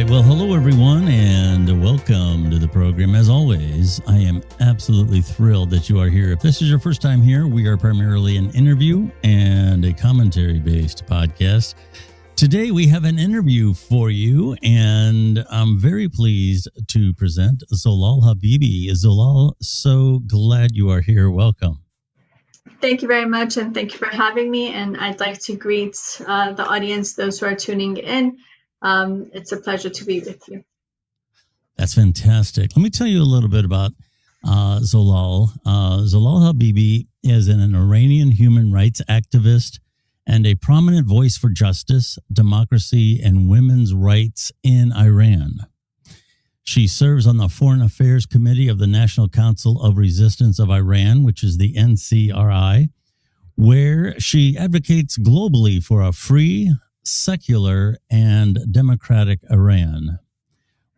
right. Well, hello, everyone, and welcome to the program. As always, I am absolutely thrilled that you are here. If this is your first time here, we are primarily an interview and a commentary-based podcast. Today, we have an interview for you, and I'm very pleased to present Zolal Habibi. Zolal, so glad you are here. Welcome. Thank you very much, and thank you for having me. And I'd like to greet the audience, those who are tuning in. It's a pleasure to be with you. That's fantastic. Let me tell you a little bit about Zolal. Zolal Habibi is an Iranian human rights activist and a prominent voice for justice, democracy, and women's rights in Iran. She serves on the Foreign Affairs Committee of the National Council of Resistance of Iran, which is the NCRI, where she advocates globally for a free, secular, and democratic Iran.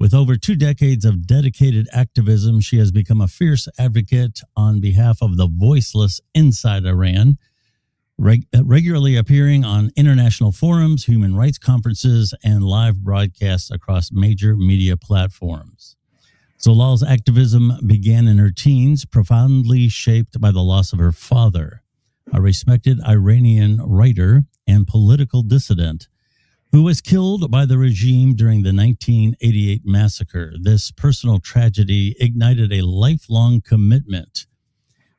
With over 2 decades of dedicated activism, she has become a fierce advocate on behalf of the voiceless inside Iran, regularly appearing on international forums, human rights conferences, and live broadcasts across major media platforms. Zolal's activism began in her teens, profoundly shaped by the loss of her father, a respected Iranian writer and political dissident who was killed by the regime during the 1988 massacre. This personal tragedy ignited a lifelong commitment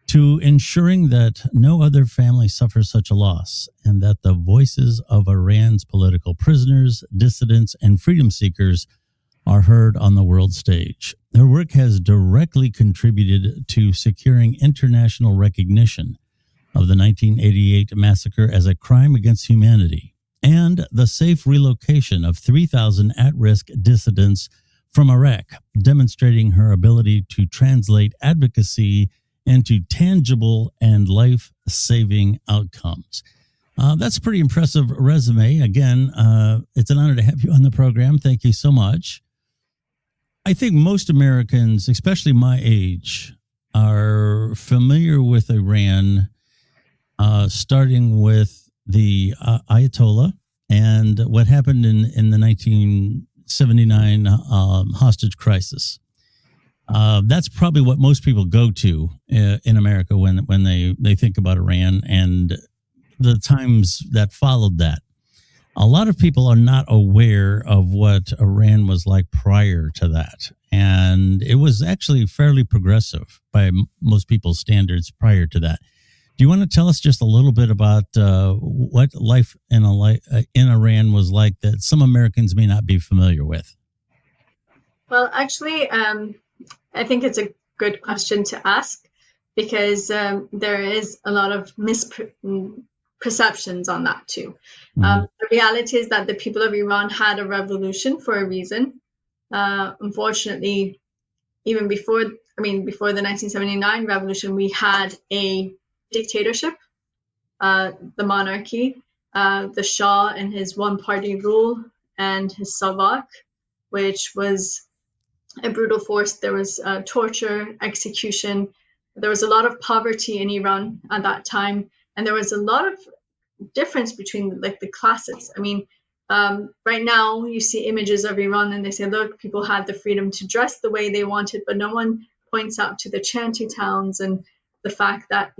to ensuring that no other family suffers such a loss and that the voices of Iran's political prisoners, dissidents, and freedom seekers are heard on the world stage. Her work has directly contributed to securing international recognition of the 1988 massacre as a crime against humanity and the safe relocation of 3,000 at-risk dissidents from Iraq, demonstrating her ability to translate advocacy into tangible and life-saving outcomes. That's a pretty impressive resume. Again, it's an honor to have you on the program. Thank you so much. I think most Americans, especially my age, are familiar with Iran, starting with the Ayatollah and what happened in the 1979 hostage crisis. That's probably what most people go to in America when they think about Iran and the times that followed that. A lot of people are not aware of what Iran was like prior to that. And it was actually fairly progressive by most people's standards prior to that. Do you want to tell us just a little bit about what life in Iran was like that some Americans may not be familiar with? Well, actually, I think it's a good question to ask because there is a lot of misperceptions on that too. The reality is that the people of Iran had a revolution for a reason. Unfortunately, even before the 1979 revolution, we had a dictatorship, the monarchy, the Shah and his one-party rule, and his Savak, which was a brutal force. There was torture, execution. There was a lot of poverty in Iran at that time, and there was a lot of difference between the classes. Right now you see images of Iran and they say, look, people had the freedom to dress the way they wanted, but no one points out to the shanty towns and the fact that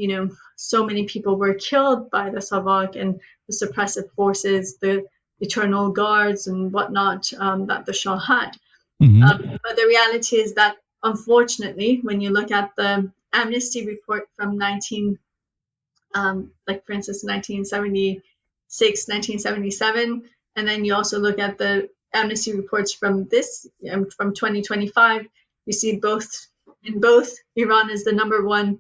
so many people were killed by the Savak and the suppressive forces, the eternal guards and whatnot that the Shah had. But the reality is that, unfortunately, when you look at the amnesty report from 1976, 1977, and then you also look at the amnesty reports from 2025, you see in both Iran is the number one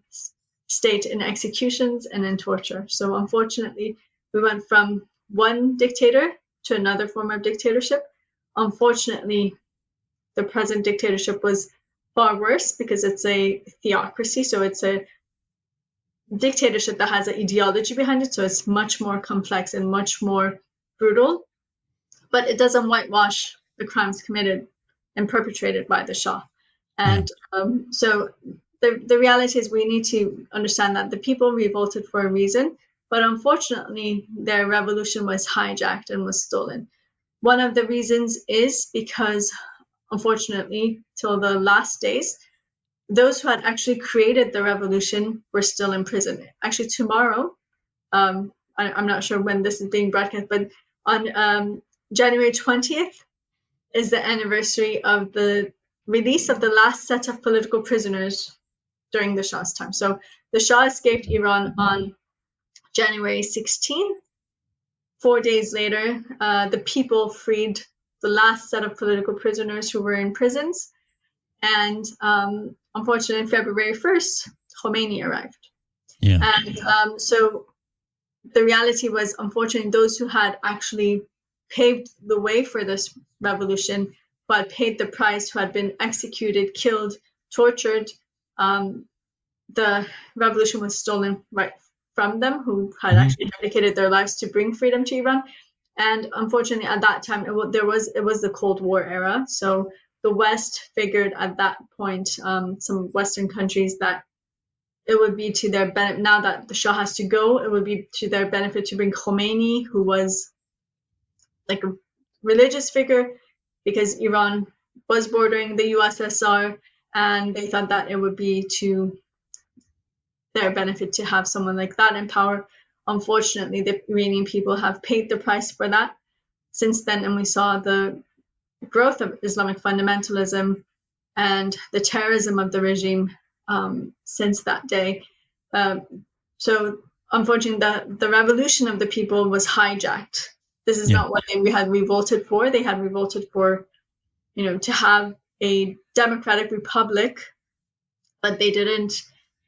state in executions and in torture. So unfortunately, we went from one dictator to another form of dictatorship. Unfortunately, the present dictatorship was far worse because it's a theocracy. So it's a dictatorship that has an ideology behind it. So it's much more complex and much more brutal, but it doesn't whitewash the crimes committed and perpetrated by the Shah. And so the reality is we need to understand that the people revolted for a reason, but unfortunately their revolution was hijacked and was stolen. One of the reasons is because, unfortunately, till the last days, those who had actually created the revolution were still in prison. Actually, tomorrow, I'm not sure when this is being broadcast, but on January 20th is the anniversary of the release of the last set of political prisoners during the Shah's time. So the Shah escaped Iran on January 16th. 4 days later, the people freed the last set of political prisoners who were in prisons. And unfortunately, February 1st, Khomeini arrived. Yeah. And so the reality was, unfortunately, those who had actually paved the way for this revolution, who had paid the price, who had been executed, killed, tortured, the revolution was stolen right from them, who had actually dedicated their lives to bring freedom to Iran. And unfortunately, at that time, it was the Cold War era. So the West figured at that point, some Western countries, that it would be to their benefit, now that the Shah has to go, it would be to their benefit to bring Khomeini, who was like a religious figure, because Iran was bordering the USSR, and they thought that it would be to their benefit to have someone like that in power. Unfortunately, the Iranian people have paid the price for that since then, and we saw the growth of Islamic fundamentalism and the terrorism of the regime since that day. So unfortunately, the revolution of the people was hijacked. This is not what we had revolted for. They had revolted for, to have a democratic republic, but they didn't.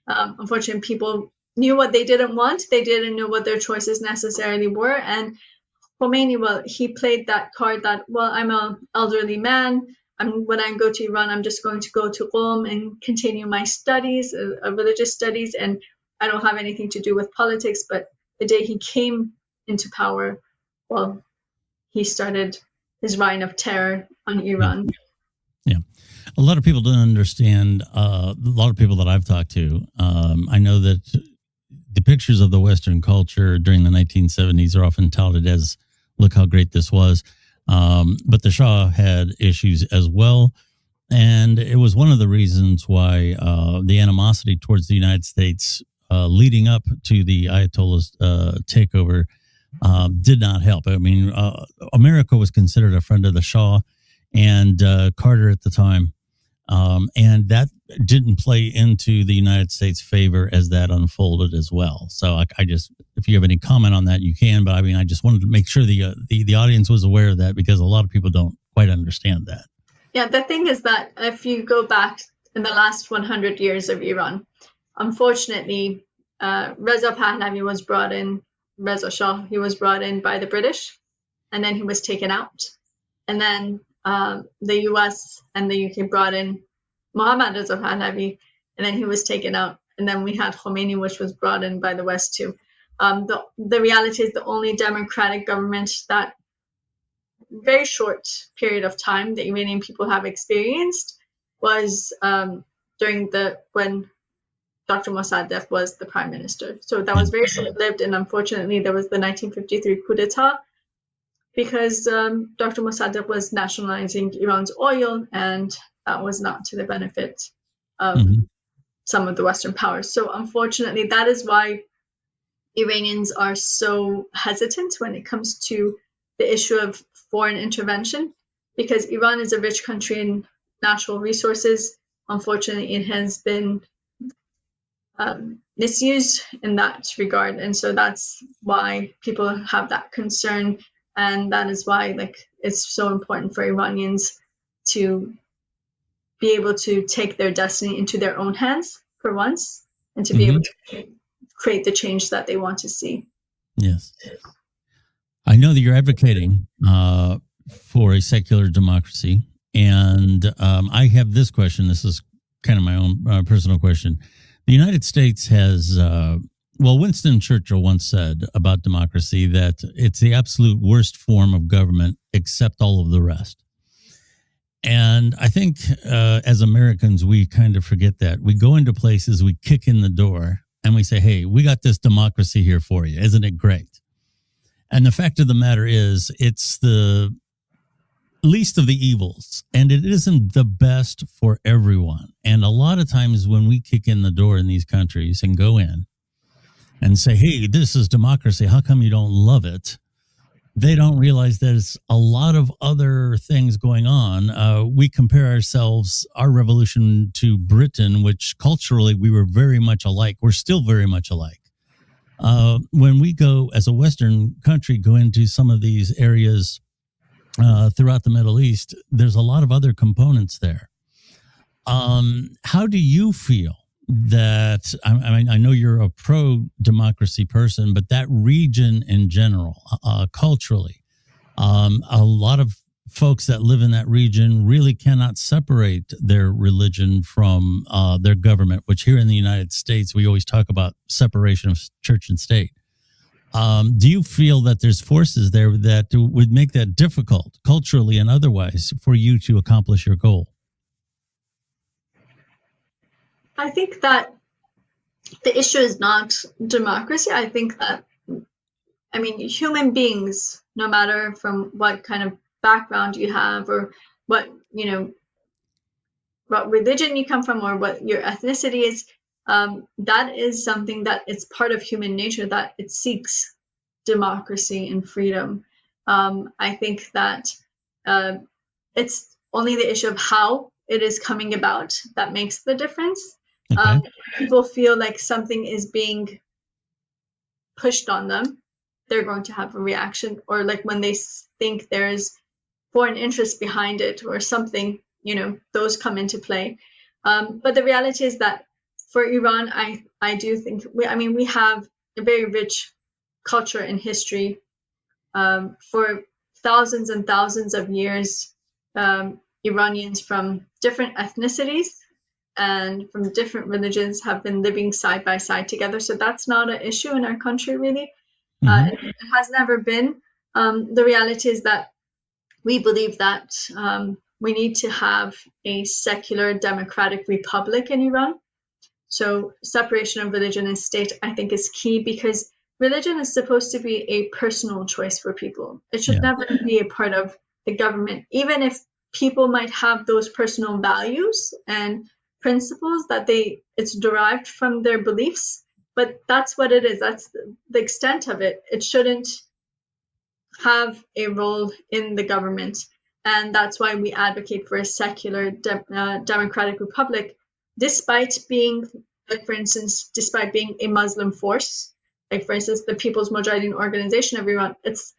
Unfortunately, people knew what they didn't want. They didn't know what their choices necessarily were. And Khomeini, well, he played that card that, well, I'm an elderly man. When I go to Iran, I'm just going to go to Qom and continue my studies, religious studies, and I don't have anything to do with politics. But the day he came into power, well, he started his reign of terror on Iran. Yeah. A lot of people don't understand, a lot of people that I've talked to, I know that the pictures of the Western culture during the 1970s are often touted as, look how great this was. But the Shah had issues as well. And it was one of the reasons why the animosity towards the United States leading up to the Ayatollah's takeover did not help. I mean, America was considered a friend of the Shah and Carter at the time. And that didn't play into the United States' favor as that unfolded as well. So I just, if you have any comment on that, you can. But I mean, I just wanted to make sure the audience was aware of that, because a lot of people don't quite understand that. Yeah, the thing is that if you go back in the last 100 years of Iran, unfortunately, Reza Pahlavi was brought in, Reza Shah, he was brought in by the British, and then he was taken out. And then the US and the UK brought in Mohammad Reza Pahlavi, and then he was taken out. And then we had Khomeini, which was brought in by the West too. The reality is the only democratic government that very short period of time the Iranian people have experienced was during when Dr. Mossadegh was the prime minister. So that was very short-lived, and unfortunately there was the 1953 coup d'etat, because Dr. Mossadegh was nationalizing Iran's oil, and that was not to the benefit of some of the Western powers. So unfortunately, that is why Iranians are so hesitant when it comes to the issue of foreign intervention, because Iran is a rich country in natural resources. Unfortunately, it has been misused in that regard. And so that's why people have that concern. And that is why it's so important for Iranians to be able to take their destiny into their own hands for once, and to be able to create the change that they want to see. Yes. I know that you're advocating for a secular democracy. And I have this question. This is kind of my own personal question. The United States has, Winston Churchill once said about democracy that it's the absolute worst form of government except all of the rest. And I think as Americans, we kind of forget that. We go into places, we kick in the door, and we say, hey, we got this democracy here for you. Isn't it great? And the fact of the matter is, it's the least of the evils, and it isn't the best for everyone. And a lot of times when we kick in the door in these countries and go in and say, hey, this is democracy, how come you don't love it? They don't realize there's a lot of other things going on. We compare ourselves, our revolution, to Britain, which culturally we were very much alike. We're still very much alike. When we go as a Western country, go into some of these areas throughout the Middle East, there's a lot of other components there. How do you feel that, I mean, I know you're a pro-democracy person, but that region in general, culturally, a lot of folks that live in that region really cannot separate their religion from their government, which here in the United States, we always talk about separation of church and state. Do you feel that there's forces there that would make that difficult culturally and otherwise for you to accomplish your goal? I think that the issue is not democracy. I think that, I mean, human beings, no matter from what kind of background you have or what, what religion you come from or what your ethnicity is, that is something that it's part of human nature, that it seeks democracy and freedom. I think that it's only the issue of how it is coming about that makes the difference. Okay. People feel like something is being pushed on them, they're going to have a reaction, or like when they think there's foreign interest behind it or something, those come into play. But the reality is that for Iran, I do think we have a very rich culture and history. For thousands and thousands of years, Iranians from different ethnicities and from different religions have been living side by side together. So that's not an issue in our country, really. Mm-hmm. It has never been. The reality is that we believe that we need to have a secular democratic republic in Iran. So separation of religion and state, I think, is key, because religion is supposed to be a personal choice for people. It should never be a part of the government, even if people might have those personal values and principles that it's derived from their beliefs, but that's what it is. That's the extent of it. It shouldn't have a role in the government. And that's why we advocate for a secular democratic republic, despite being, like, for instance, despite being a Muslim force. Like, for instance, the People's Mujahideen Organization of Iran, it's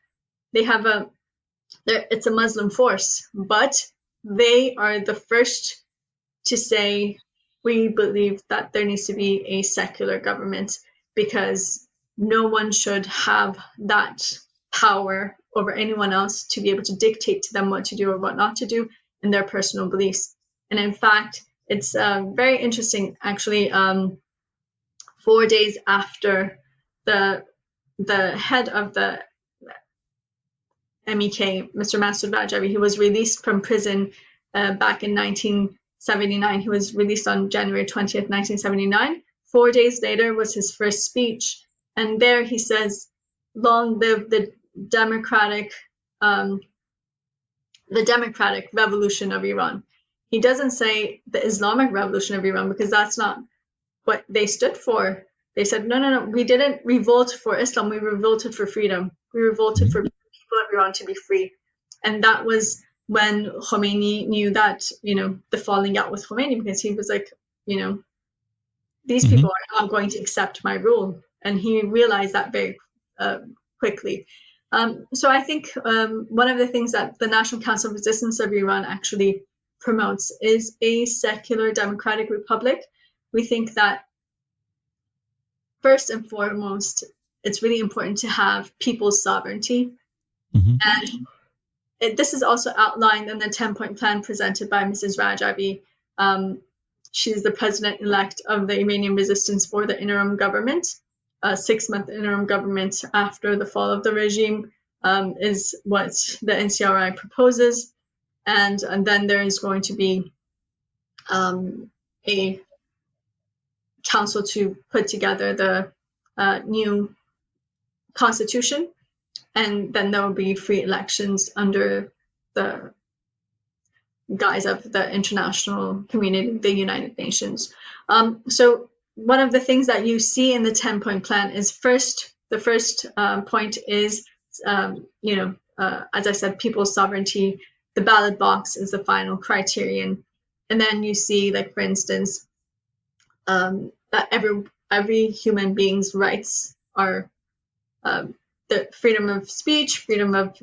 a Muslim force, but they are the first to say, we believe that there needs to be a secular government, because no one should have that power over anyone else to be able to dictate to them what to do or what not to do in their personal beliefs. And in fact, it's very interesting, actually. 4 days after the head of the MEK, Mr. Masoud Rajavi, he was released from prison back in 1979. He was released on January 20th, 1979. 4 days later was his first speech. And there he says, long live the democratic revolution of Iran. He doesn't say the Islamic revolution of Iran, because that's not what they stood for. They said, no, we didn't revolt for Islam. We revolted for freedom. We revolted for people of Iran to be free. And that was when Khomeini knew that, the falling out with Khomeini, because he was like, these people are not going to accept my rule. And he realized that very quickly. So I think one of the things that the National Council of Resistance of Iran actually promotes is a secular democratic republic. We think that first and foremost, it's really important to have people's sovereignty. Mm-hmm. And this is also outlined in the 10-point plan presented by Mrs. Rajavi. She's the president-elect of the Iranian Resistance for the interim government. A 6-month interim government after the fall of the regime is what the NCRI proposes. And then there is going to be a council to put together the new constitution. And then there will be free elections under the guise of the international community, the United Nations. So one of the things that you see in the 10-point plan is the first point is, as I said, people's sovereignty. The ballot box is the final criterion. And then you see, like, for instance, that every human being's rights are the freedom of speech, freedom of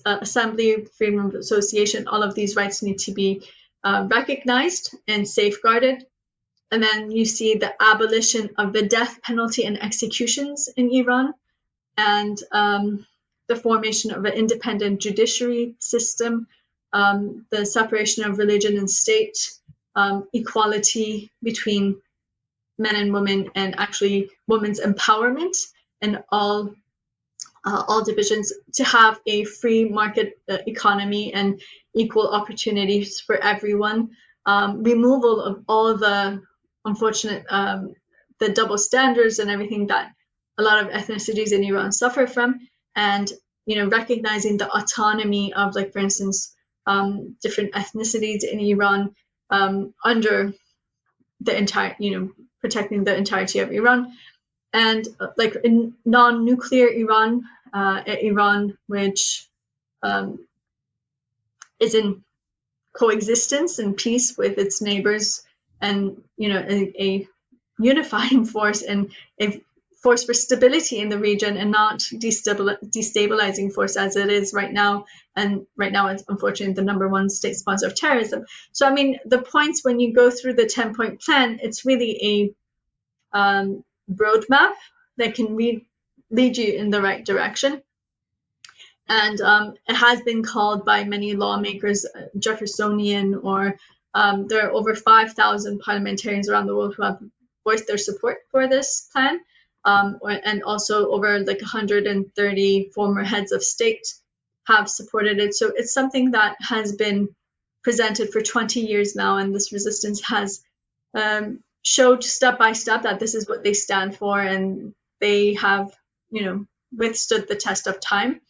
assembly, freedom of association. All of these rights need to be recognized and safeguarded. And then you see the abolition of the death penalty and executions in Iran, and the formation of an independent judiciary system, the separation of religion and state, equality between men and women, and actually women's empowerment in all divisions, to have a free market economy and equal opportunities for everyone, removal of all the unfortunate, the double standards and everything that a lot of ethnicities in Iran suffer from, and recognizing the autonomy of, like, for instance, different ethnicities in Iran under the entire, protecting the entirety of Iran, and like in non-nuclear Iran, Iran which is in coexistence and peace with its neighbors, and a unifying force and a force for stability in the region, and not destabilizing force as it is right now. And right now it's unfortunately the number one state sponsor of terrorism. So I mean, the points, when you go through the 10-point plan, it's really a roadmap that can lead you in the right direction. And it has been called by many lawmakers Jeffersonian, or there are over 5,000 parliamentarians around the world who have voiced their support for this plan, and also over like 130 former heads of state have supported it. So it's something that has been presented for 20 years now, and this resistance has showed step by step that this is what they stand for, and they have, withstood the test of time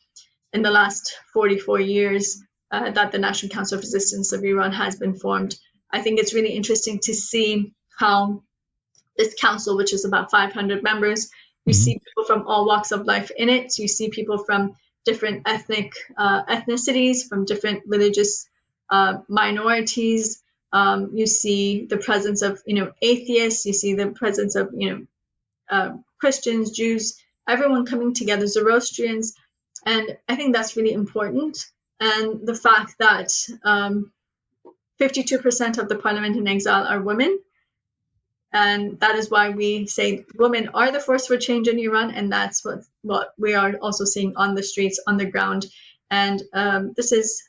in the last 44 years that the National Council of Resistance of Iran has been formed. I think it's really interesting to see how this council, which is about 500 members, you see people from all walks of life in it. So you see people from different ethnicities, from different religious minorities. You see the presence of, atheists. You see the presence of, Christians, Jews, everyone coming together, Zoroastrians. And I think that's really important. And the fact that 52% of the parliament in exile are women. And that is why we say women are the force for change in Iran. And that's what we are also seeing on the streets, on the ground. And this is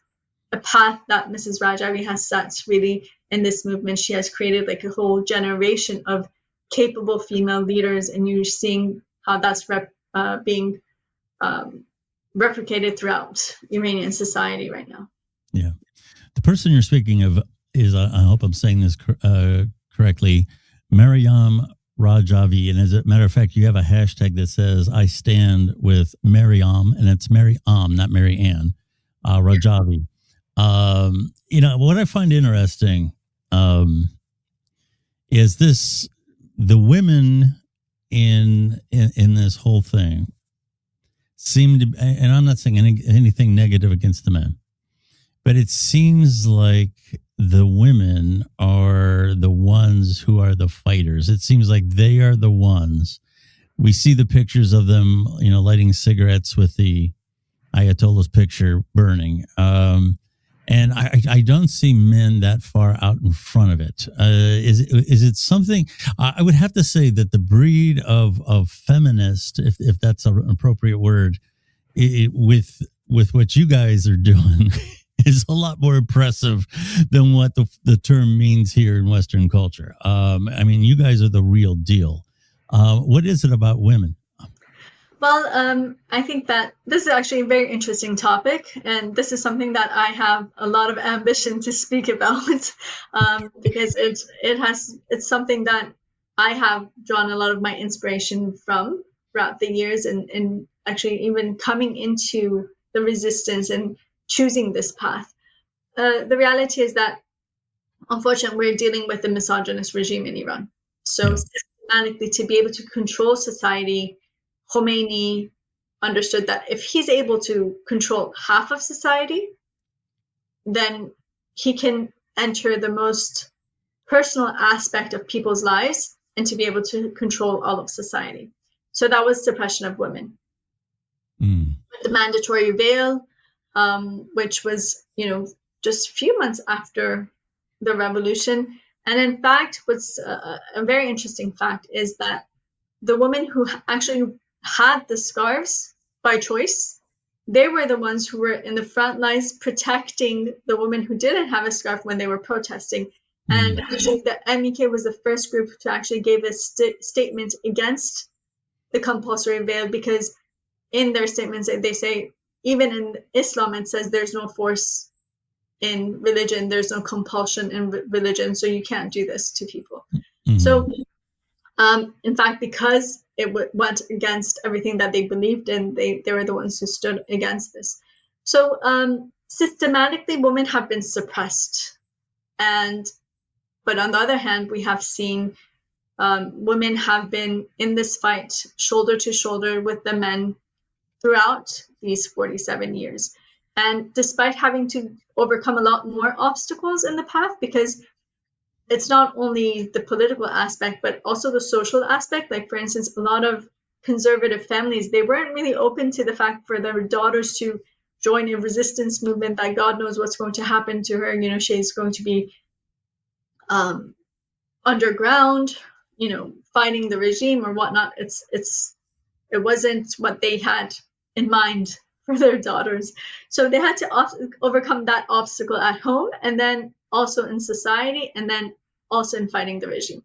a path that Mrs. Rajavi has set really in this movement. She has created like a whole generation of capable female leaders. And you're seeing how that's being replicated throughout Iranian society right now. Yeah. The person you're speaking of is, I hope I'm saying this correctly, Maryam Rajavi. And as a matter of fact, you have a hashtag that says, I stand with Maryam, and it's Maryam, not Mary Ann, Rajavi. What I find interesting is the women in this whole thing seem to, and I'm not saying anything negative against the men, but it seems like the women are the ones who are the fighters. It seems like they are the ones. We see the pictures of them, lighting cigarettes with the Ayatollah's picture burning. And I don't see men that far out in front of it. Is it something? I would have to say that the breed of feminist, if that's an appropriate word, with what you guys are doing, is a lot more impressive than what the term means here in Western culture. You guys are the real deal. What is it about women? Well, I think that this is actually a very interesting topic, and this is something that I have a lot of ambition to speak about, because it's something that I have drawn a lot of my inspiration from throughout the years, and actually even coming into the resistance and choosing this path. the reality is that, unfortunately, we're dealing with a misogynist regime in Iran. So systematically, to be able to control society, Khomeini understood that if he's able to control half of society, then he can enter the most personal aspect of people's lives and to be able to control all of society. So that was suppression of women. The mandatory veil, which was, just a few months after the revolution. And in fact, what's a very interesting fact is that the women who actually had the scarves by choice, they were the ones who were in the front lines protecting the women who didn't have a scarf when they were protesting. And actually, the MEK was the first group to actually give a statement against the compulsory veil, because in their statements, they say, even in Islam, it says there's no force in religion, there's no compulsion in religion, so you can't do this to people. So, in fact, because it went against everything that they believed in, they were the ones who stood against this. So, systematically, women have been suppressed. But on the other hand, we have seen women have been in this fight shoulder to shoulder with the men throughout these 47 years. And despite having to overcome a lot more obstacles in the path, because it's not only the political aspect, but also the social aspect. Like, for instance, a lot of conservative families, they weren't really open to the fact for their daughters to join a resistance movement that God knows what's going to happen to her. She's going to be underground, fighting the regime or whatnot. It wasn't what they had in mind for their daughters. So they had to overcome that obstacle at home, and then also in society, and then also in fighting the regime.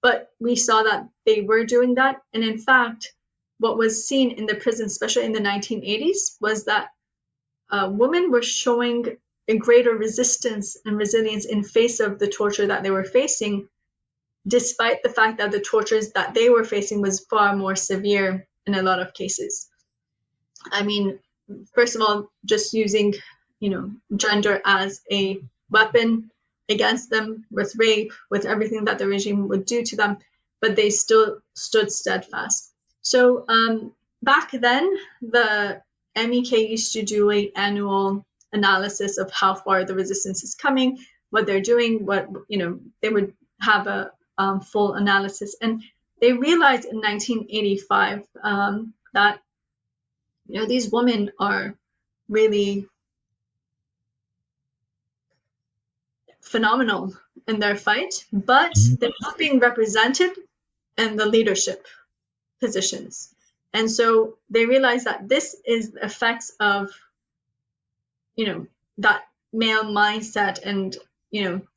But we saw that they were doing that. And in fact, what was seen in the prison, especially in the 1980s, was that women were showing a greater resistance and resilience in face of the torture that they were facing, despite the fact that the tortures that they were facing was far more severe in a lot of cases. I mean, first of all, just using, gender as a weapon against them, with rape, with everything that the regime would do to them, but they still stood steadfast. So back then, the MEK used to do an annual analysis of how far the resistance is coming, what they're doing, they would have a full analysis. And they realized in 1985 that these women are really phenomenal in their fight, but they're not being represented in the leadership positions. And so they realize that this is the effects of, that male mindset and,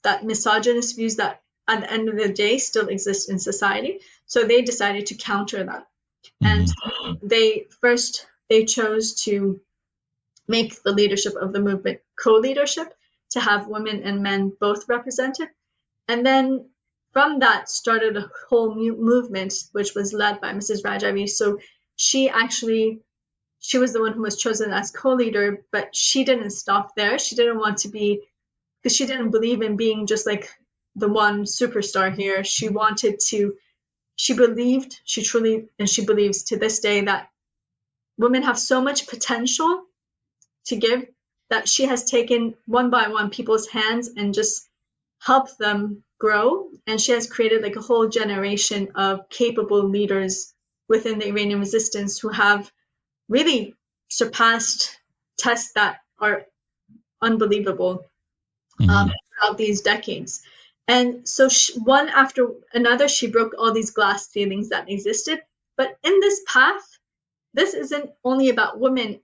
that misogynist views that at the end of the day still exist in society. So they decided to counter that. And they chose to make the leadership of the movement co-leadership, to have women and men both represented. And then from that started a whole movement, which was led by Mrs. Rajavi. So she was the one who was chosen as co-leader, but she didn't stop there. She didn't want to be, because she didn't believe in being just like the one superstar here. She believes to this day that women have so much potential to give, that she has taken one by one people's hands and just helped them grow. And she has created like a whole generation of capable leaders within the Iranian resistance who have really surpassed tests that are unbelievable throughout these decades. And so one after another, she broke all these glass ceilings that existed. But in this path, this isn't only about women.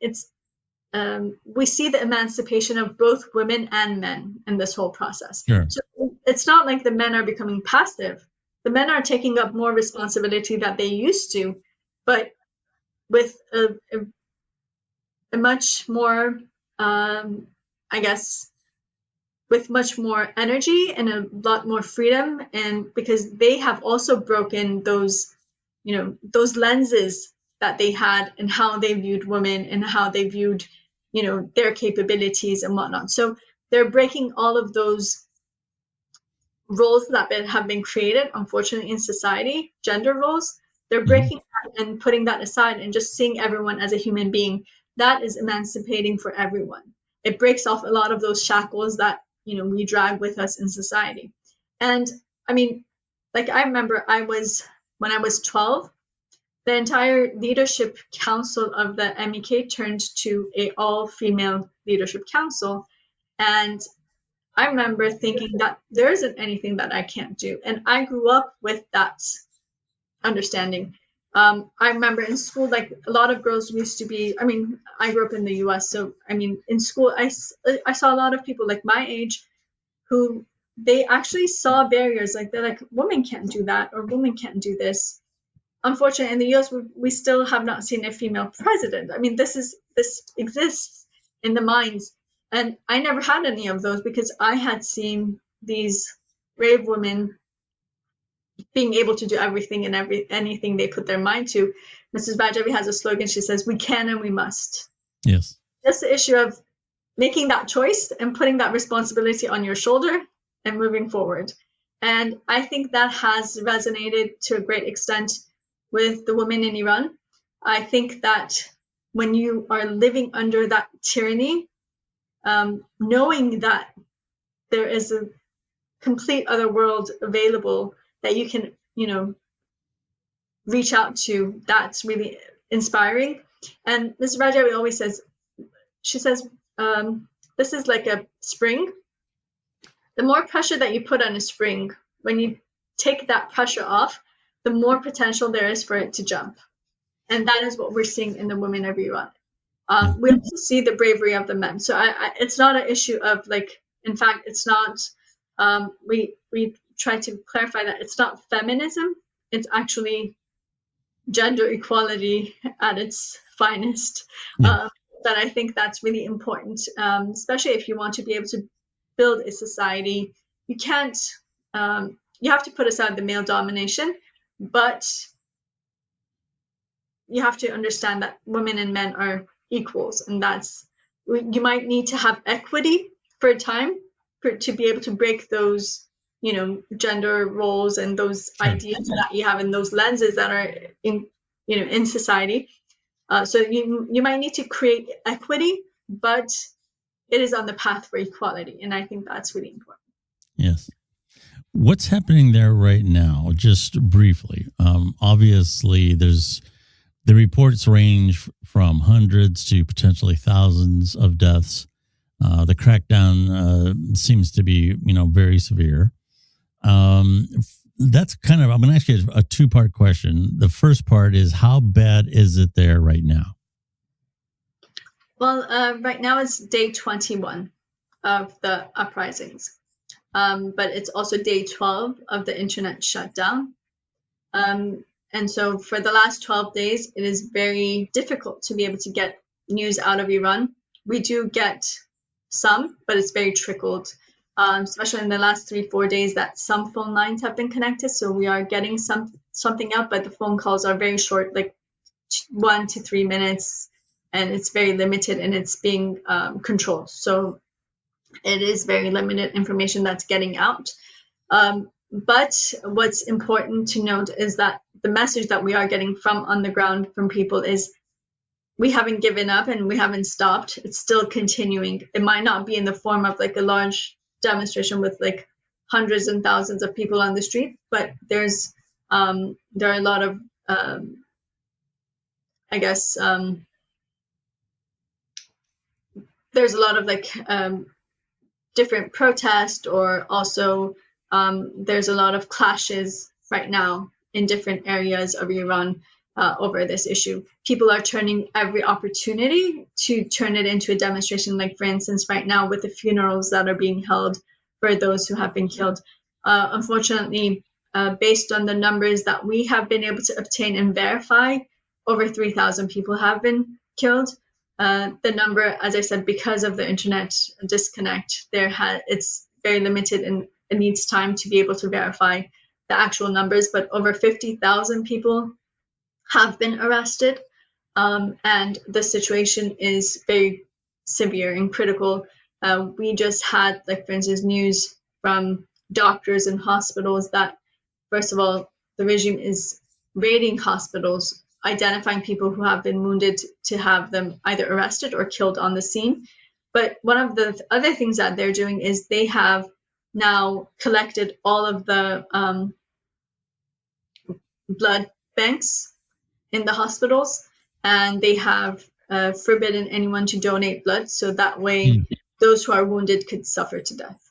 We see the emancipation of both women and men in this whole process. Sure. So it's not like the men are becoming passive. The men are taking up more responsibility that they used to, but with a much more, with much more energy and a lot more freedom. And because they have also broken those lenses that they had and how they viewed women and how they viewed, their capabilities and whatnot. So they're breaking all of those roles that have been created, unfortunately, in society, gender roles. They're breaking that and putting that aside and just seeing everyone as a human being. That is emancipating for everyone. It breaks off a lot of those shackles that, we drag with us in society. And I mean, like, I remember when I was 12, the entire leadership council of the MEK turned to a all-female leadership council. And I remember thinking that there isn't anything that I can't do. And I grew up with that understanding. I remember in school, like, a lot of girls used to be, I grew up in the US. So, in school, I saw a lot of people like my age who they actually saw barriers. Like, they're like, women can't do that, or women can't do this. Unfortunately, in the US, we still have not seen a female president. This exists in the minds. And I never had any of those because I had seen these brave women being able to do everything and anything they put their mind to. Mrs. Rajavi has a slogan. She says, "We can and we must." Yes. Just the issue of making that choice and putting that responsibility on your shoulder and moving forward. And I think that has resonated to a great extent with the women in Iran. I think that when you are living under that tyranny, knowing that there is a complete other world available that you can, reach out to, that's really inspiring. And Ms. Rajavi always says, this is like a spring. The more pressure that you put on a spring, when you take that pressure off, the more potential there is for it to jump. And that is what we're seeing in the women of Iran. We also see the bravery of the men. So it's not an issue of, like, in fact, it's not, we try to clarify that it's not feminism. It's actually gender equality at its finest. That I think that's really important, especially if you want to be able to build a society. You can't, you have to put aside the male domination, but you have to understand that women and men are equals, and you might need to have equity for a time to be able to break those, gender roles and those ideas that you have and those lenses that are in society. So you might need to create equity, but it is on the path for equality, and I think that's really important. Yes. What's happening there right now? Just briefly. Obviously, the reports range from hundreds to potentially thousands of deaths. The crackdown seems to be, very severe. That's kind of, I'm going to ask you a two-part question. The first part is, how bad is it there right now? Well, right now it's day 21 of the uprisings, but it's also day 12 of the internet shutdown. And so for the last 12 days, it is very difficult to be able to get news out of Iran. We do get some, but it's very trickled, especially in the last 3-4 days that some phone lines have been connected. So we are getting something out, but the phone calls are very short, like 1 to 3 minutes, and it's very limited, and it's being controlled. So it is very limited information that's getting out. But what's important to note is that the message that we are getting from on the ground from people is we haven't given up and we haven't stopped. It's still continuing. It might not be in the form of like a large demonstration with like hundreds and thousands of people on the street, but there are a lot of there's a lot of like different protests, or also there's a lot of clashes right now in different areas of Iran over this issue. People are turning every opportunity to turn it into a demonstration, like, for instance, right now with the funerals that are being held for those who have been killed. Unfortunately, based on the numbers that we have been able to obtain and verify, over 3,000 people have been killed. The number, as I said, because of the internet disconnect, it's very limited, and it needs time to be able to verify the actual numbers, but over 50,000 people have been arrested, and the situation is very severe and critical. We just had, like, for instance, news from doctors in hospitals that, first of all, the regime is raiding hospitals, identifying people who have been wounded to have them either arrested or killed on the scene. But one of the other things that they're doing is they have now collected all of the blood banks in the hospitals, and they have forbidden anyone to donate blood, so that way those who are wounded could suffer to death.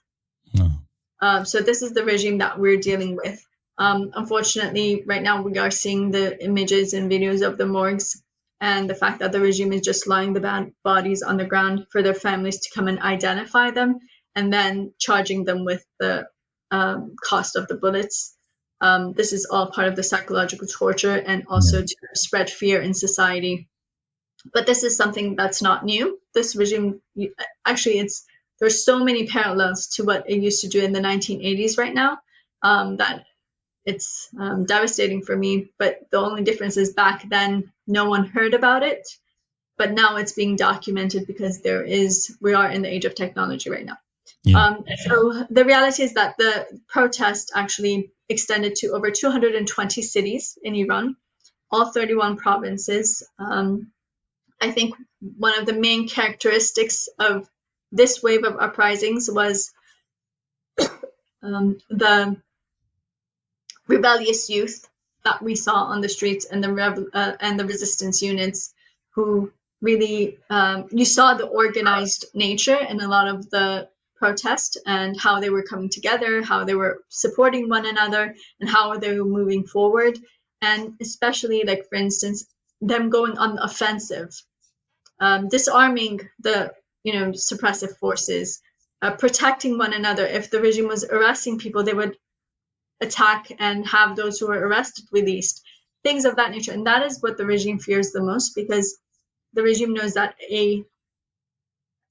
So this is the regime that we're dealing with. Unfortunately, right now we are seeing the images and videos of the morgues, and the fact that the regime is just lying the bodies on the ground for their families to come and identify them, and then charging them with the cost of the bullets. This is all part of the psychological torture, and also to spread fear in society. But this is something that's not new. This regime, actually, there's so many parallels to what it used to do in the 1980s right now, that it's devastating for me. But the only difference is back then no one heard about it, but now it's being documented because we are in the age of technology right now. So the reality is that the protest actually extended to over 220 cities in Iran, all 31 provinces. I think one of the main characteristics of this wave of uprisings was the rebellious youth that we saw on the streets, and the resistance units, who really, you saw the organized nature in a lot of the protest, and how they were coming together, how they were supporting one another, and how they were moving forward. And especially, like, for instance, them going on the offensive, disarming the suppressive forces, protecting one another. If the regime was arresting people, they would attack and have those who were arrested released, things of that nature. And that is what the regime fears the most, because the regime knows that a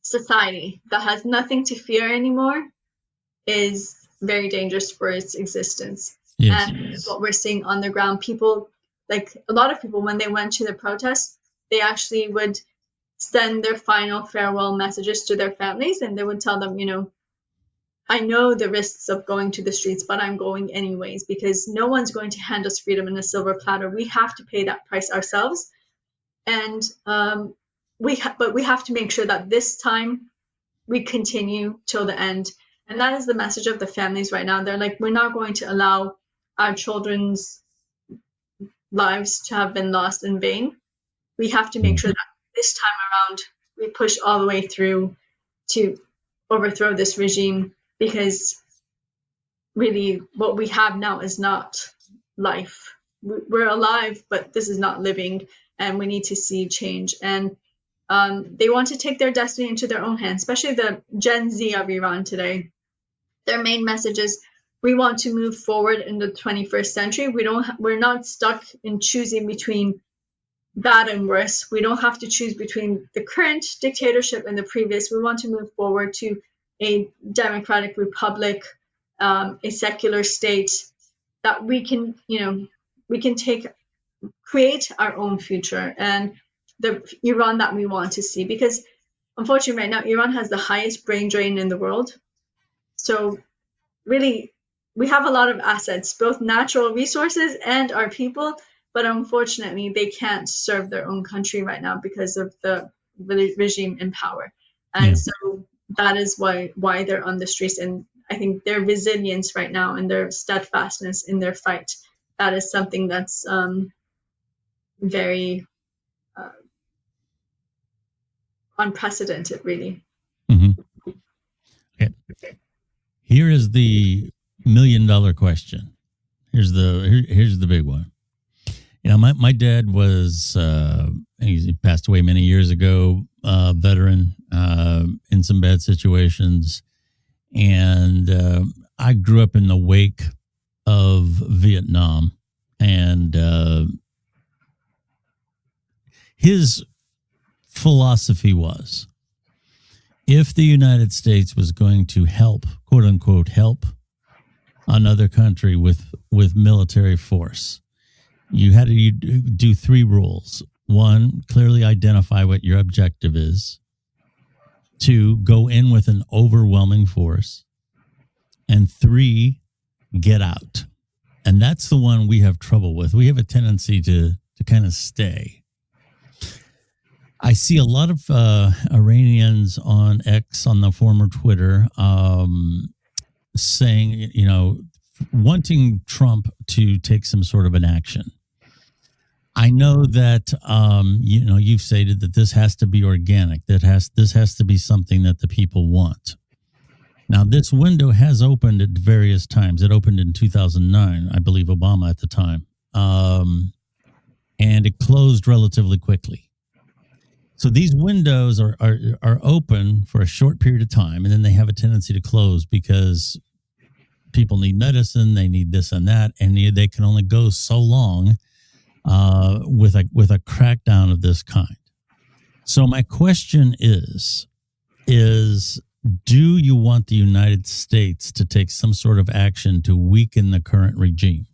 society that has nothing to fear anymore is very dangerous for its existence. And what we're seeing on the ground, people, like a lot of people, when they went to the protests, they actually would send their final farewell messages to their families, and they would tell them, I know the risks of going to the streets, but I'm going anyways, because no one's going to hand us freedom in a silver platter. We have to pay that price ourselves. And we have to make sure that this time we continue till the end. And that is the message of the families right now. They're like, we're not going to allow our children's lives to have been lost in vain. We have to make sure that this time around we push all the way through to overthrow this regime, because really what we have now is not life. We're alive, but this is not living, and we need to see change. And they want to take their destiny into their own hands, especially the Gen Z of Iran today. Their main message is, we want to move forward in the 21st century. We're not stuck in choosing between bad and worse. We don't have to choose between the current dictatorship and the previous. We want to move forward to a democratic republic, a secular state that we can create our own future, and the Iran that we want to see. Because unfortunately right now, Iran has the highest brain drain in the world. So really, we have a lot of assets, both natural resources and our people, but unfortunately they can't serve their own country right now because of the regime in power. And so that is why they're on the streets. And I think their resilience right now and their steadfastness in their fight, that is something that's very unprecedented, really. Mm-hmm. Okay. Here is the $1 million question. Here's the big one. My dad was he passed away many years ago, veteran in some bad situations, and I grew up in the wake of Vietnam, and his philosophy was, if the United States was going to help, quote unquote, help another country with military force, you had to do three rules. One, clearly identify what your objective is. 2, go in with an overwhelming force, and 3, get out. And that's the one we have trouble with. We have a tendency to kind of stay. I see a lot of Iranians on X, on the former Twitter, saying, wanting Trump to take some sort of an action. I know that, you've stated that this has to be organic, this has to be something that the people want. Now, this window has opened at various times. It opened in 2009, I believe Obama at the time, and it closed relatively quickly. So these windows are open for a short period of time, and then they have a tendency to close because people need medicine, they need this and that, and they can only go so long with a crackdown of this kind. So my question is do you want the United States to take some sort of action to weaken the current regime?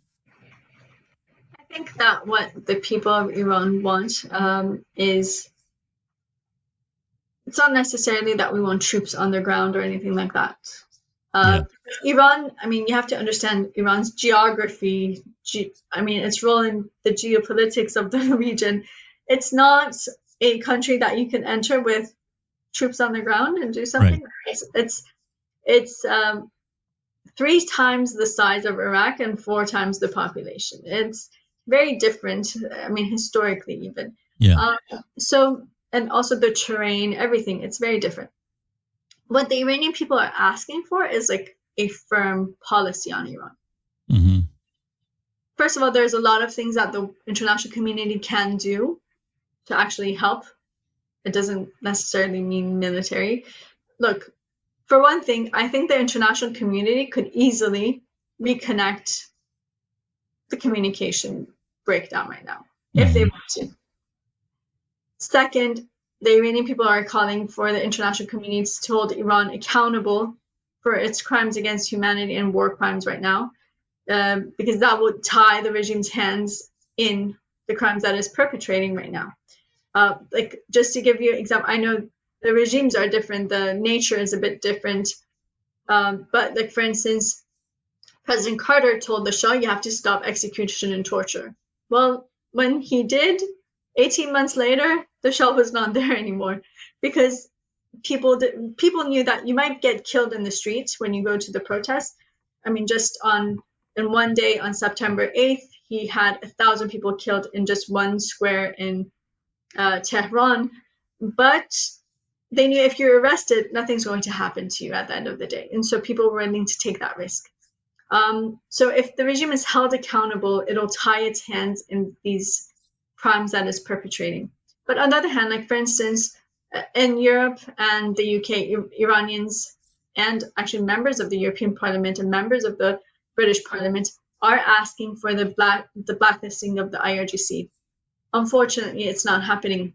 I think that what the people of Iran want is, it's not necessarily that we want troops on the ground or anything like that. Iran, you have to understand Iran's geography, its role in the geopolitics of the region. It's not a country that you can enter with troops on the ground and do something. Right. It's 3 times the size of Iraq and 4 times the population. It's very different, historically even. Yeah. And also the terrain, everything, it's very different. What the Iranian people are asking for is like a firm policy on Iran. Mm-hmm. First of all, there's a lot of things that the international community can do to actually help. It doesn't necessarily mean military. Look, for one thing, I think the international community could easily reconnect the communication breakdown right now, if they want to. Second, the Iranian people are calling for the international community to hold Iran accountable for its crimes against humanity and war crimes right now, because that would tie the regime's hands in the crimes that it's perpetrating right now. Just to give you an example, I know the regimes are different, the nature is a bit different, but for instance, President Carter told the Shah, you have to stop execution and torture. Well, when he did, 18 months later, the Shah was not there anymore, because people knew that you might get killed in the streets when you go to the protests. Just in one day on September 8th, he had 1,000 people killed in just one square in Tehran. But they knew if you're arrested, nothing's going to happen to you at the end of the day. And so people were willing to take that risk. So if the regime is held accountable, it'll tie its hands in these crimes that it's perpetrating. But on the other hand, for instance, in Europe and the UK, Iranians and actually members of the European Parliament and members of the British Parliament are asking for the blacklisting of the IRGC. Unfortunately, it's not happening.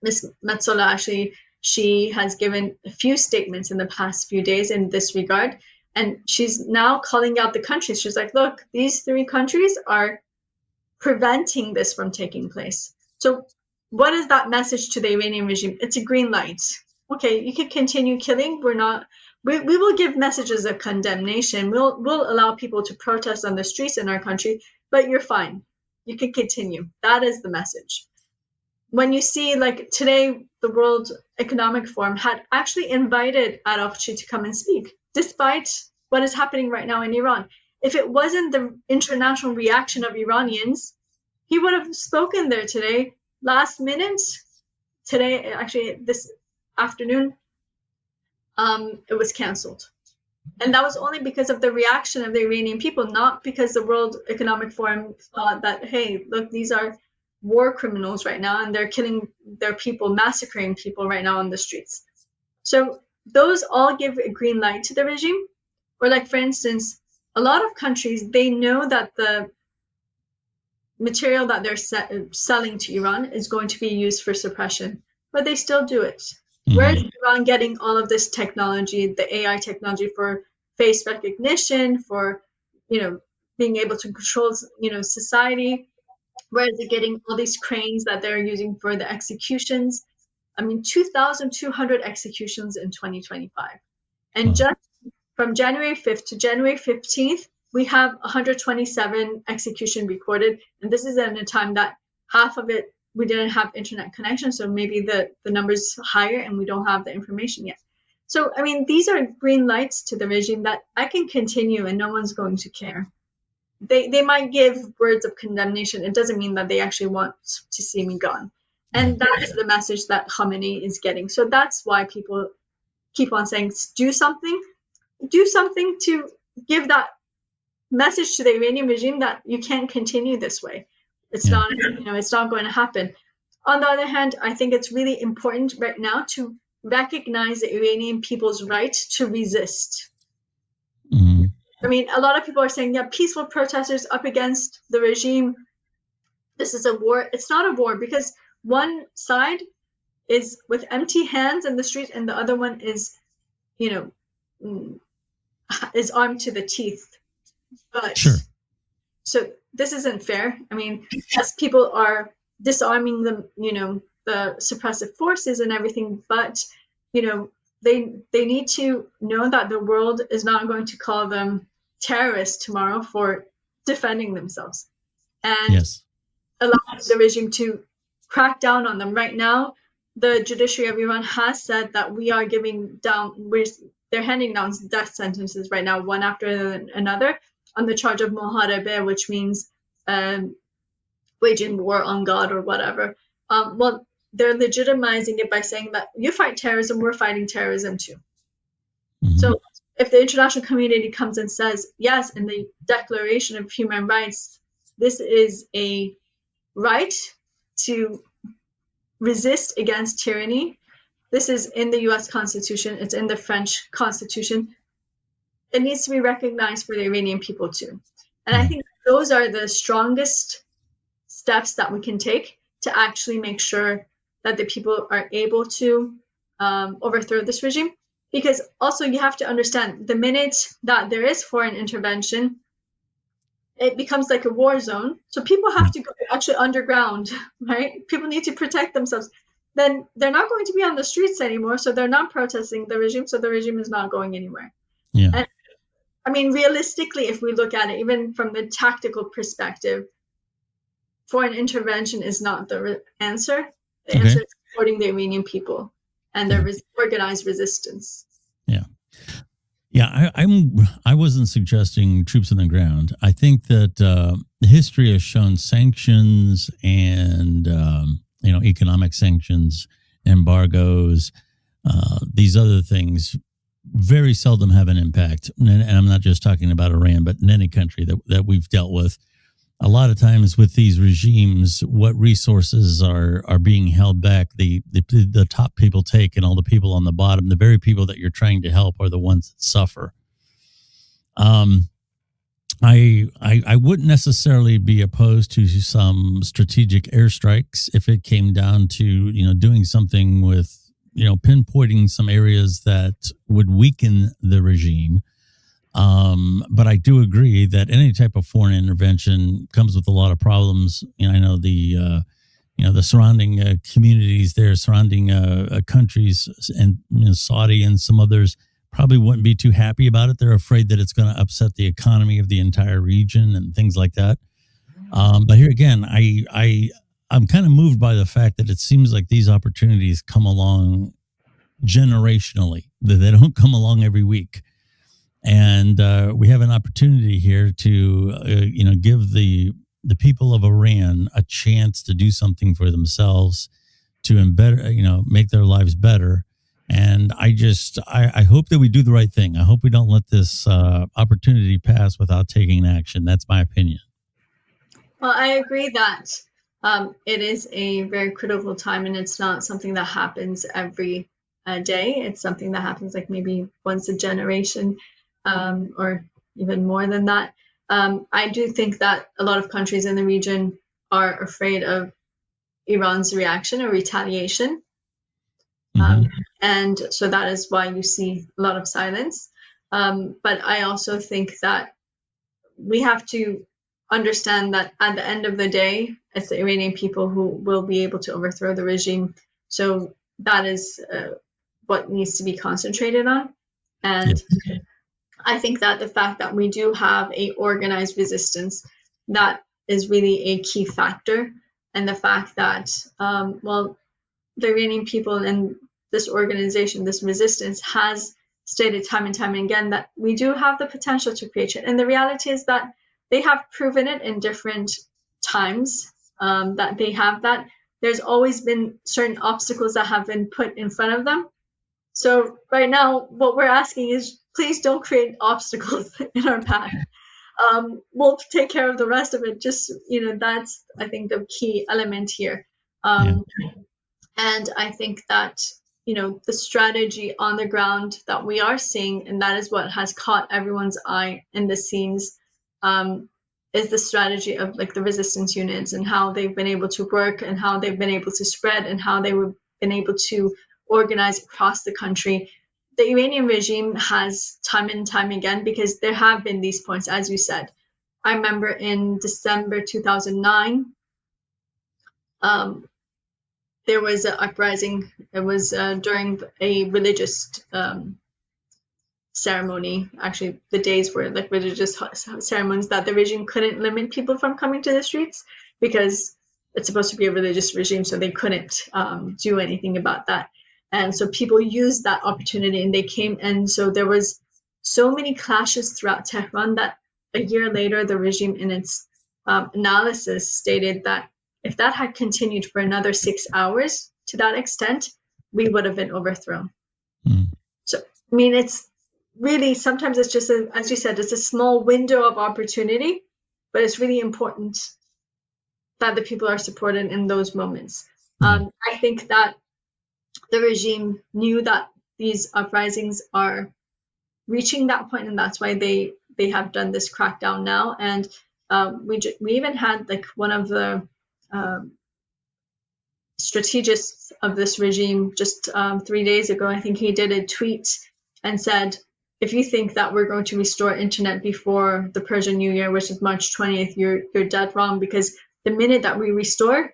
Ms. Metsola, actually, she has given a few statements in the past few days in this regard, and she's now calling out the countries. She's like, look, these 3 countries are preventing this from taking place. So what is that message to the Iranian regime? It's a green light. Okay, you can continue killing. We will give messages of condemnation. We'll allow people to protest on the streets in our country, but you're fine. You can continue. That is the message. When you see, today, the World Economic Forum had actually invited Araqchi to come and speak, despite what is happening right now in Iran. If it wasn't the international reaction of Iranians, he would have spoken there today. Last minute, today, actually this afternoon, it was canceled. And that was only because of the reaction of the Iranian people, not because the World Economic Forum thought that, hey, look, these are war criminals right now, and they're killing their people, massacring people right now on the streets. So those all give a green light to the regime. Or for instance, a lot of countries, they know that the material that they're selling to Iran is going to be used for suppression, but they still do it. Mm-hmm. Where is Iran getting all of this technology, the AI technology for face recognition, for, being able to control, society? Where is it getting all these cranes that they're using for the executions? 2,200 executions in 2025. And just from January 5th to January 15th, we have 127 execution recorded. And this is in a time that half of it, we didn't have internet connection. So maybe the number's higher and we don't have the information yet. So, these are green lights to the regime that I can continue and no one's going to care. They might give words of condemnation. It doesn't mean that they actually want to see me gone. And that is the message that Khamenei is getting. So that's why people keep on saying, do something to give that message to the Iranian regime that you can't continue this way. It's not going to happen. On the other hand, I think it's really important right now to recognize the Iranian people's right to resist. Mm-hmm. A lot of people are saying, peaceful protesters up against the regime. This is a war. It's not a war because one side is with empty hands in the street and the other one is, is armed to the teeth. But sure. So this isn't fair. Yes, people are disarming the suppressive forces and everything, but, they need to know that the world is not going to call them terrorists tomorrow for defending themselves. And allow the regime to crack down on them. Right now, the judiciary of Iran has said that they're handing down death sentences right now, one after another, on the charge of muharebe, which means waging war on God or whatever. Well, they're legitimizing it by saying that you fight terrorism, we're fighting terrorism too. Mm-hmm. So if the international community comes and says, yes, in the Declaration of Human Rights, this is a right to resist against tyranny. This is in the US Constitution. It's in the French Constitution. It needs to be recognized for the Iranian people too. And I think those are the strongest steps that we can take to actually make sure that the people are able to overthrow this regime. Because also you have to understand, the minute that there is foreign intervention, it becomes like a war zone. So people have to go actually underground, right? People need to protect themselves. Then they're not going to be on the streets anymore. So they're not protesting the regime. So the regime is not going anywhere. Yeah. And realistically, if we look at it, even from the tactical perspective, foreign intervention is not the answer. The answer is supporting the Iranian people and their organized resistance. Yeah, I wasn't suggesting troops on the ground. I think that history has shown sanctions and economic sanctions, embargoes, these other things very seldom have an impact. And I'm not just talking about Iran, but in any country that we've dealt with. A lot of times with these regimes, what resources are being held back, the top people take, and all the people on the bottom, the very people that you're trying to help, are the ones that suffer. I wouldn't necessarily be opposed to some strategic airstrikes if it came down to doing something with pinpointing some areas that would weaken the regime. But I do agree that any type of foreign intervention comes with a lot of problems. I know the surrounding communities there, surrounding countries, and Saudi and some others probably wouldn't be too happy about it. They're afraid that it's going to upset the economy of the entire region and things like that. But here again, I'm kind of moved by the fact that it seems like these opportunities come along generationally, that they don't come along every week. And we have an opportunity here to, give the people of Iran a chance to do something for themselves, to make their lives better. And I hope that we do the right thing. I hope we don't let this opportunity pass without taking action. That's my opinion. Well, I agree that it is a very critical time, and it's not something that happens every day. It's something that happens like maybe once a generation. Or even more than that. I do think that a lot of countries in the region are afraid of Iran's reaction or retaliation. And so that is why you see a lot of silence. But I also think that we have to understand that at the end of the day, it's the Iranian people who will be able to overthrow the regime. So that is what needs to be concentrated on. And I think that the fact that we do have a organized resistance, that is really a key factor. And the fact that, the Iranian people and this organization, this resistance, has stated time and time again that we do have the potential to create it. And the reality is that they have proven it in different times, that they have that. There's always been certain obstacles that have been put in front of them. So right now, what we're asking is, please don't create obstacles in our path. We'll take care of the rest of it. Just, that's, I think, the key element here. And I think that, the strategy on the ground that we are seeing, and that is what has caught everyone's eye in the scenes, is the strategy of like the resistance units and how they've been able to work and how they've been able to spread and how they've been able to organize across the country. The Iranian regime has time and time again, because there have been these points, as you said. I remember in December 2009, there was an uprising. It was during a religious ceremony. Actually, the days were like religious ceremonies that the regime couldn't limit people from coming to the streets, because it's supposed to be a religious regime, so they couldn't do anything about that. And so people used that opportunity and they came. And so there was so many clashes throughout Tehran that a year later, the regime in its analysis stated that if that had continued for another 6 hours to that extent, we would have been overthrown. So, I mean, it's really, sometimes it's just, as you said, it's a small window of opportunity, but it's really important that the people are supported in those moments. I think that the regime knew that these uprisings are reaching that point, and that's why they have done this crackdown now. And we even had like one of the strategists of this regime just 3 days ago. I think he did a tweet and said, if you think that we're going to restore internet before the Persian New Year, which is March 20th, you're dead wrong, because the minute that we restore,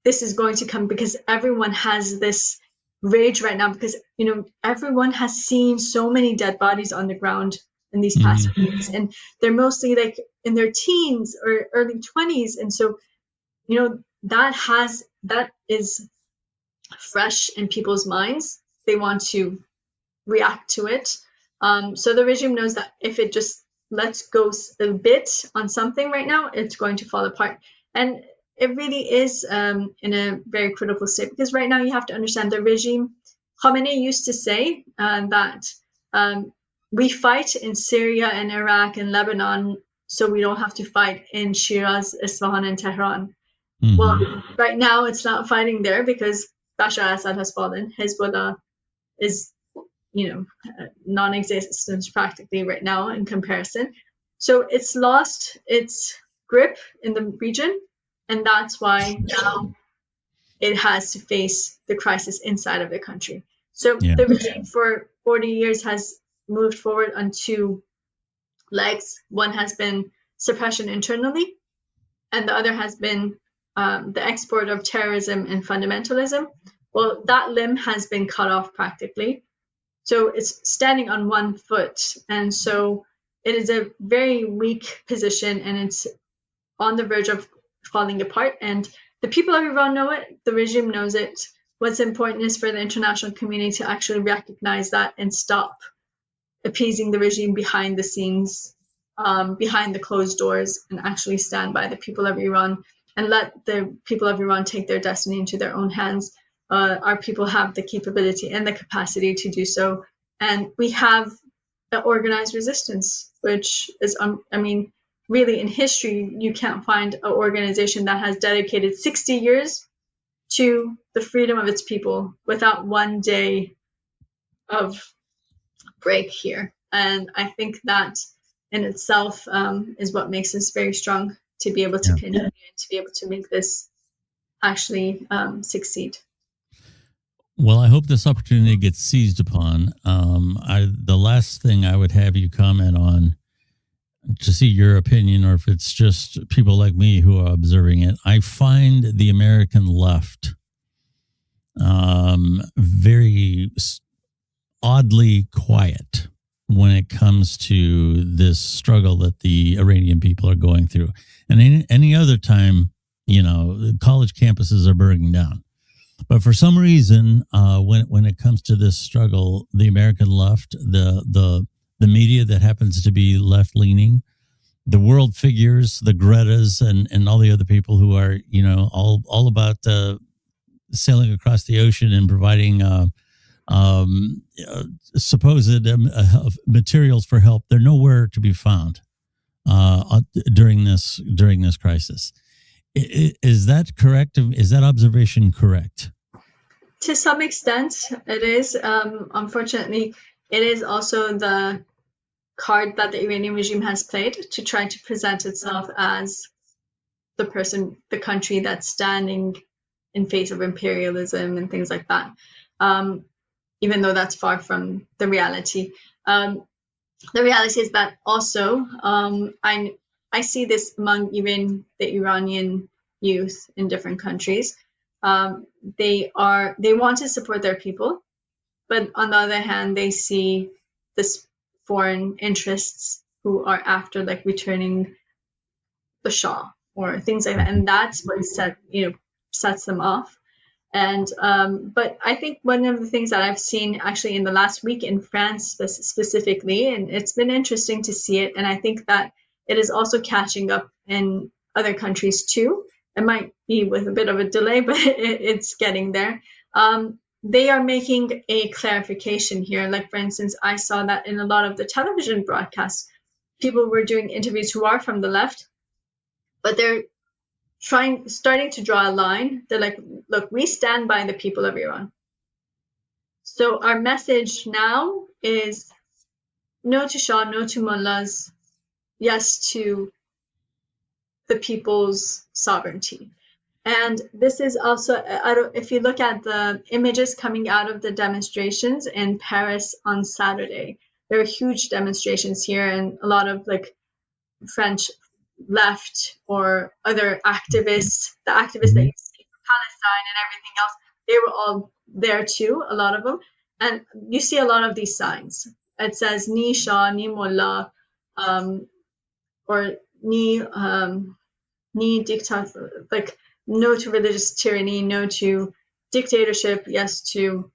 this is going to come, because everyone has this rage right now, because everyone has seen so many dead bodies on the ground in these past weeks, and they're mostly like in their teens or early 20s, and so that is fresh in people's minds. They want to react to it. So the regime knows that if it just lets go a bit on something right now, it's going to fall apart. And it really is in a very critical state, because right now you have to understand the regime. Khamenei used to say that we fight in Syria and Iraq and Lebanon, so we don't have to fight in Shiraz, Isfahan, and Tehran. Well, right now it's not fighting there because Bashar al-Assad has fallen. Hezbollah is, non-existent practically right now in comparison. So it's lost its grip in the region. And that's why now it has to face the crisis inside of the country. So the regime for 40 years has moved forward on two legs. One has been suppression internally, and the other has been the export of terrorism and fundamentalism. Well, that limb has been cut off practically. So it's standing on one foot. And so it is a very weak position, and it's on the verge of falling apart. And the people of Iran know it. The regime knows it. What's important is for the international community to actually recognize that and stop appeasing the regime behind the scenes, behind the closed doors, and actually stand by the people of Iran and let the people of Iran take their destiny into their own hands. Our people have the capability and the capacity to do so. And we have an organized resistance, which is, really in history, you can't find an organization that has dedicated 60 years to the freedom of its people without one day of break here. And I think that in itself is what makes us very strong to be able to continue and to be able to make this actually succeed. Well, I hope this opportunity gets seized upon. The last thing I would have you comment on, to see your opinion, or if it's just people like me who are observing it, I find the American left very oddly quiet when it comes to this struggle that the Iranian people are going through. And any other time, college campuses are burning down. But for some reason, when it comes to this struggle, the American left, the media that happens to be left leaning, the world figures, the Gretas, and all the other people who are all about sailing across the ocean and providing supposed materials for help, they're nowhere to be found during this crisis. Is that correct? Is that observation correct? To some extent, it is. Unfortunately, it is also the card that the Iranian regime has played to try to present itself as the country that's standing in face of imperialism and things like that. Even though that's far from the reality. The reality is that also, I see this among even the Iranian youth in different countries. They want to support their people, but on the other hand, they see this foreign interests who are after like returning the Shah or things like that, and that's what sets them off. And but I think one of the things that I've seen actually in the last week in France specifically, and it's been interesting to see it, and I think that it is also catching up in other countries too. It might be with a bit of a delay, but it's getting there. They are making a clarification here. Like, for instance, I saw that in a lot of the television broadcasts, people were doing interviews who are from the left, but they're starting to draw a line. They're like, look, we stand by the people of Iran. So our message now is no to Shah, no to mullahs, yes to the people's sovereignty. And this is also, if you look at the images coming out of the demonstrations in Paris on Saturday, there are huge demonstrations here, and a lot of like French left or other activists, the activists that you see from Palestine and everything else, they were all there too, a lot of them. And you see a lot of these signs. It says ni Shah, ni mullah, or ni dictator, like no to religious tyranny, no to dictatorship, yes to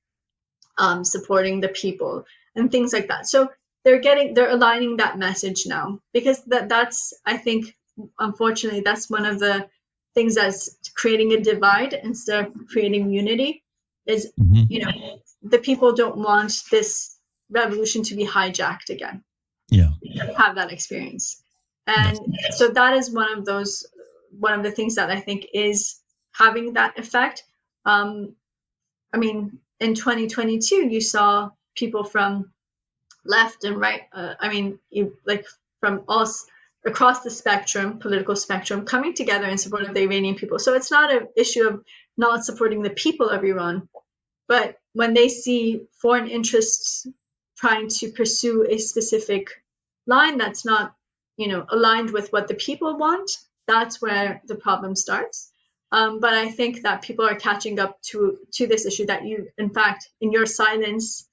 supporting the people and things like that. So they're aligning that message now, because that's, I think, unfortunately, that's one of the things that's creating a divide instead of creating unity. Is the people don't want this revolution to be hijacked again. Yeah, have that experience, and so that is one of the things that I think is having that effect. I mean, in 2022, you saw people from left and right, from all across the political spectrum, coming together in support of the Iranian people. So it's not an issue of not supporting the people of Iran, but when they see foreign interests trying to pursue a specific line that's not, aligned with what the people want, that's where the problem starts. But I think that people are catching up to this issue, that you, in fact, in your silence,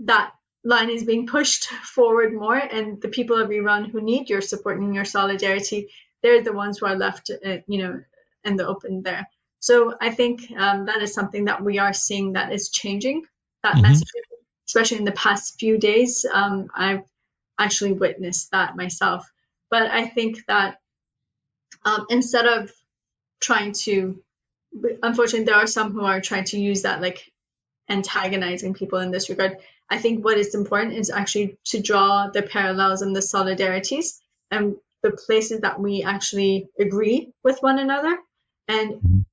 that line is being pushed forward more, and the people of Iran who need your support and your solidarity, they're the ones who are left, in the open there. So I think that is something that we are seeing that is changing, that message, especially in the past few days. I've actually witnessed that myself. But I think that instead of trying to, unfortunately, there are some who are trying to use that, like antagonizing people in this regard. I think what is important is actually to draw the parallels and the solidarities and the places that we actually agree with one another, and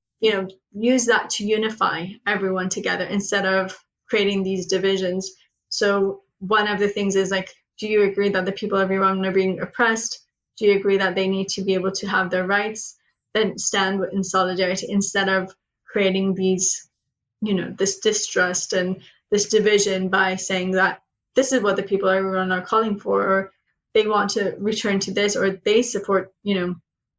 use that to unify everyone together instead of creating these divisions. So one of the things is like, do you agree that the people of Iran are being oppressed? Do you agree that they need to be able to have their rights? Then stand in solidarity instead of creating these, this distrust and this division by saying that this is what the people of Iran are calling for, or they want to return to this, or they support,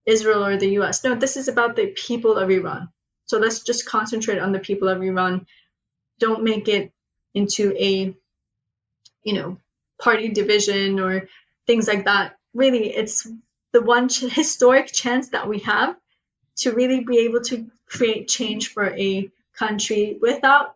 Israel or the US. No, this is about the people of Iran. So let's just concentrate on the people of Iran, don't make it into a, party division or things like that. Really, it's the one historic chance that we have to really be able to create change for a country without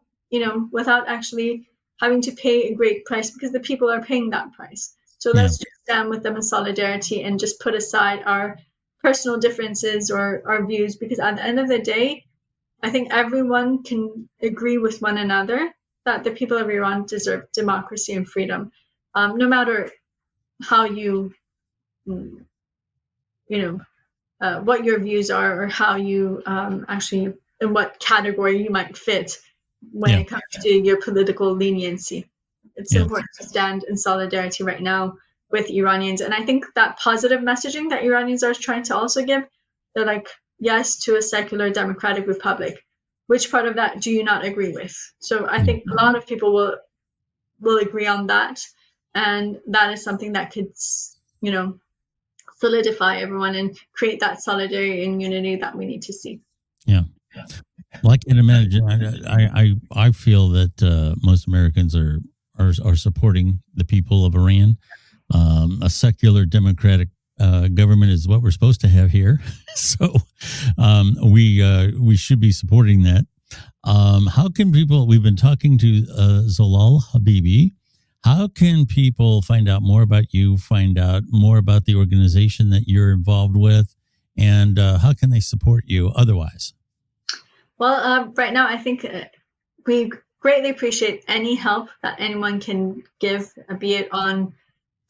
actually having to pay a great price, because the people are paying that price. So let's just stand with them in solidarity and just put aside our personal differences or our views, because at the end of the day, I think everyone can agree with one another that the people of Iran deserve democracy and freedom, no matter how what your views are, or how you actually, in what category you might fit when it comes to your political leniency. It's important to stand in solidarity right now with Iranians. And I think that positive messaging that Iranians are trying to also give, they're like, yes to a secular democratic republic. Which part of that do you not agree with? So I think a lot of people will agree on that. And that is something that could, solidify everyone and create that solidarity and unity that we need to see. Yeah. Well, I can imagine. I feel that most Americans are supporting the people of Iran. A secular democratic government is what we're supposed to have here, so we should be supporting that. How can people? We've been talking to Zolal Habibi. How can people find out more about you? Find out more about the organization that you're involved with, and how can they support you otherwise? Well, right now, I think we greatly appreciate any help that anyone can give, be it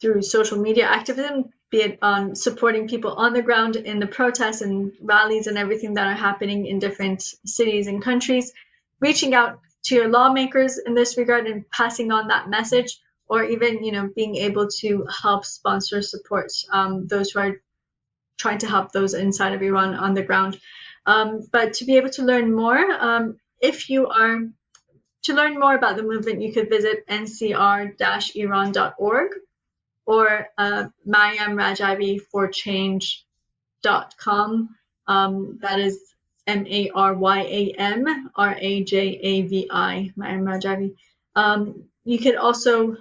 through social media activism, be it on supporting people on the ground in the protests and rallies and everything that are happening in different cities and countries, reaching out to your lawmakers in this regard and passing on that message, or even, being able to help sponsor, support those who are trying to help those inside of Iran on the ground. But to be able to learn more, to learn more about the movement, you could visit ncr-iran.org or Maryam Rajavi for change.com. That is Maryam Rajavi, Maryam Rajavi. You could also,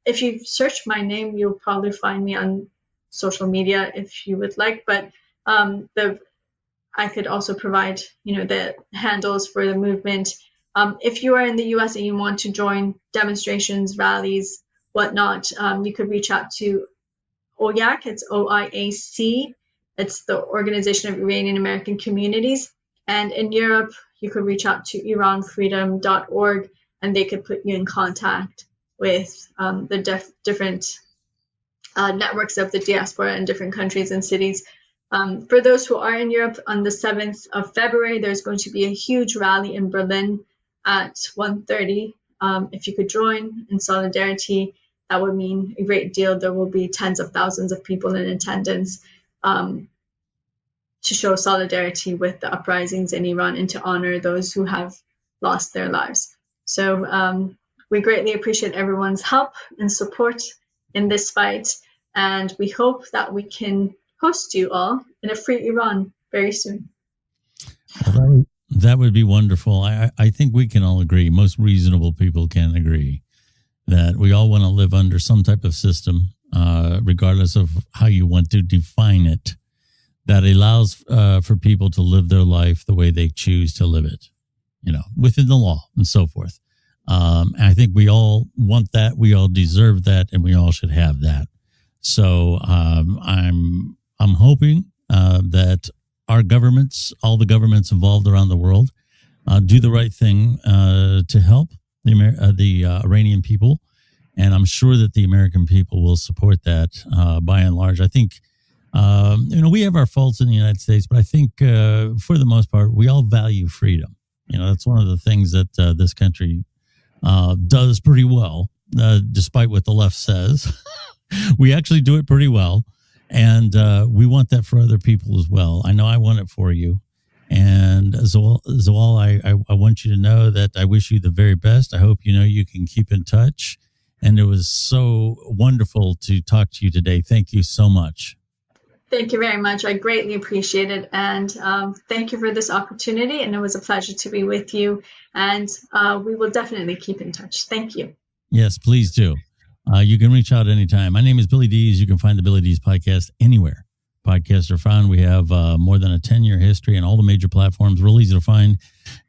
if you search my name, you'll probably find me on social media if you would like. But I could also provide, the handles for the movement. If you are in the U.S. and you want to join demonstrations, rallies, whatnot, you could reach out to OIAC. It's OIAC. It's the Organization of Iranian American Communities. And in Europe, you could reach out to iranfreedom.org, and they could put you in contact with the different networks of the diaspora in different countries and cities. For those who are in Europe, on the 7th of February, there's going to be a huge rally in Berlin at 1:30. If you could join in solidarity, that would mean a great deal. There will be tens of thousands of people in attendance to show solidarity with the uprisings in Iran and to honor those who have lost their lives. So we greatly appreciate everyone's help and support in this fight. And we hope that we can host you all in a free Iran very soon. Well, that would be wonderful. I think we can all agree, most reasonable people can agree, that we all want to live under some type of system, regardless of how you want to define it, that allows for people to live their life the way they choose to live it, within the law and so forth. I think we all want that. We all deserve that, and we all should have that. So I'm hoping that our governments, all the governments involved around the world, do the right thing to help the Iranian people. And I'm sure that the American people will support that by and large. I think, we have our faults in the United States, but I think for the most part, we all value freedom. That's one of the things that this country does pretty well, despite what the left says. We actually do it pretty well. And we want that for other people as well. I know I want it for you. And Zolal, I want you to know that I wish you the very best. I hope you can keep in touch. And it was so wonderful to talk to you today. Thank you so much. Thank you very much. I greatly appreciate it. And thank you for this opportunity. And it was a pleasure to be with you. And we will definitely keep in touch. Thank you. Yes, please do. You can reach out anytime. My name is Billy Dees. You can find the Billy Dees Podcast anywhere podcasts are found. We have more than a 10-year history on all the major platforms, real easy to find.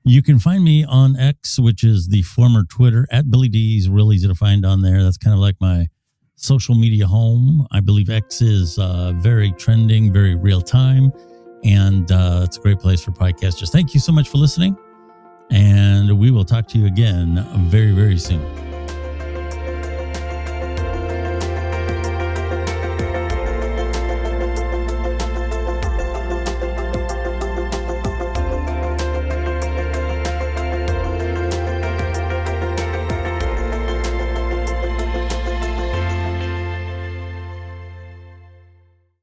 You can find me on X, which is the former Twitter, at Billy Dees, real easy to find on there. That's kind of like my social media home. I believe X is very trending, very real time, and it's a great place for podcasters. Thank you so much for listening, and we will talk to you again very, very soon.